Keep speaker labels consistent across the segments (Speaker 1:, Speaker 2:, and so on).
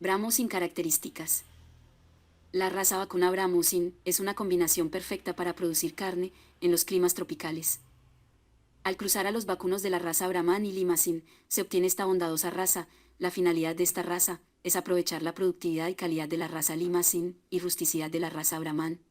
Speaker 1: Brahmo sin características. La raza vacuna Brahmusin es una combinación perfecta para producir carne en los climas tropicales. Al cruzar a los vacunos de la raza Brahman y Limousin, se obtiene esta bondadosa raza. La finalidad de esta raza es aprovechar la productividad y calidad de la raza Limousin y rusticidad de la raza Brahman.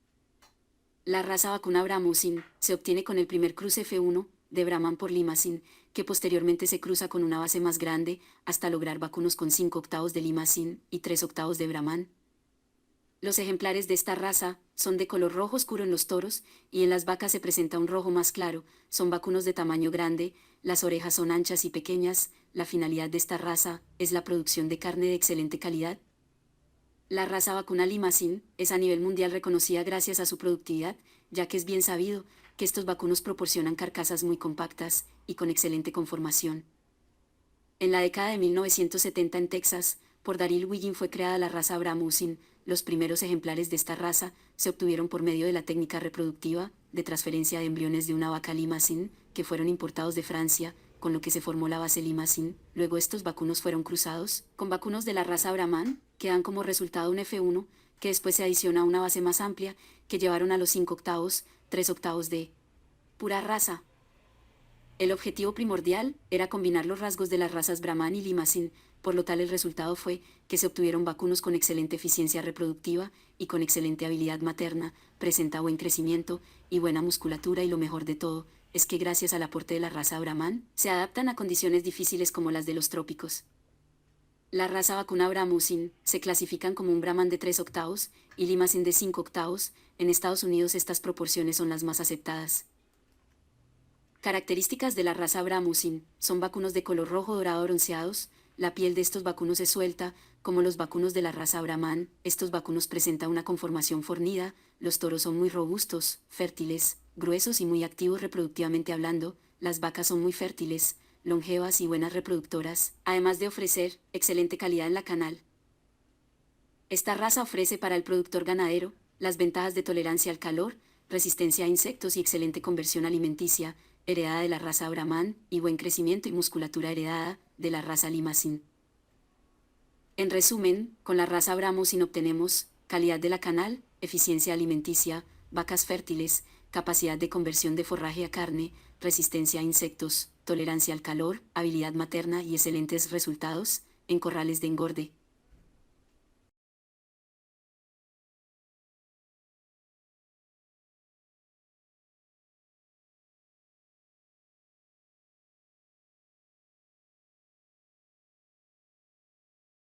Speaker 1: La raza vacuna Brahmusin se obtiene con el primer cruce F1 de Brahman por Limousin, que posteriormente se cruza con una base más grande hasta lograr vacunos con 5 octavos de Limousin y 3 octavos de Brahman. Los ejemplares de esta raza son de color rojo oscuro en los toros y en las vacas se presenta un rojo más claro. Son vacunos de tamaño grande, las orejas son anchas y pequeñas. La finalidad de esta raza es la producción de carne de excelente calidad. La raza vacuna Limousin es a nivel mundial reconocida gracias a su productividad, ya que es bien sabido que estos vacunos proporcionan carcasas muy compactas y con excelente conformación. En la década de 1970 en Texas, por Daryl Wiggin fue creada la raza Brahmusin. Los primeros ejemplares de esta raza se obtuvieron por medio de la técnica reproductiva de transferencia de embriones de una vaca Limousin, que fueron importados de Francia, con lo que se formó la base Limousin. Luego estos vacunos fueron cruzados con vacunos de la raza Brahman, que dan como resultado un F1, que después se adiciona a una base más amplia, que llevaron a los 5 octavos, 3 octavos de pura raza. El objetivo primordial era combinar los rasgos de las razas Brahman y Limousin, por lo tal el resultado fue que se obtuvieron vacunos con excelente eficiencia reproductiva y con excelente habilidad materna, presenta buen crecimiento y buena musculatura, y lo mejor de todo es que gracias al aporte de la raza Brahman, se adaptan a condiciones difíciles como las de los trópicos. La raza vacuna Brahmusin se clasifican como un Brahman de 3 octavos y Limousin de 5 octavos. En Estados Unidos estas proporciones son las más aceptadas. Características de la raza Brahmusin: son vacunos de color rojo dorado bronceados. La piel de estos vacunos es suelta, como los vacunos de la raza Brahman. Estos vacunos presentan una conformación fornida. Los toros son muy robustos, fértiles, gruesos y muy activos reproductivamente hablando. Las vacas son muy fértiles, longevas y buenas reproductoras, además de ofrecer excelente calidad en la canal. Esta raza ofrece para el productor ganadero las ventajas de tolerancia al calor, resistencia a insectos y excelente conversión alimenticia, heredada de la raza Brahman, y buen crecimiento y musculatura heredada de la raza Limousin. En resumen, con la raza Brahmusin obtenemos calidad de la canal, eficiencia alimenticia, vacas fértiles, capacidad de conversión de forraje a carne, resistencia a insectos, tolerancia al calor, habilidad materna y excelentes resultados en corrales de engorde.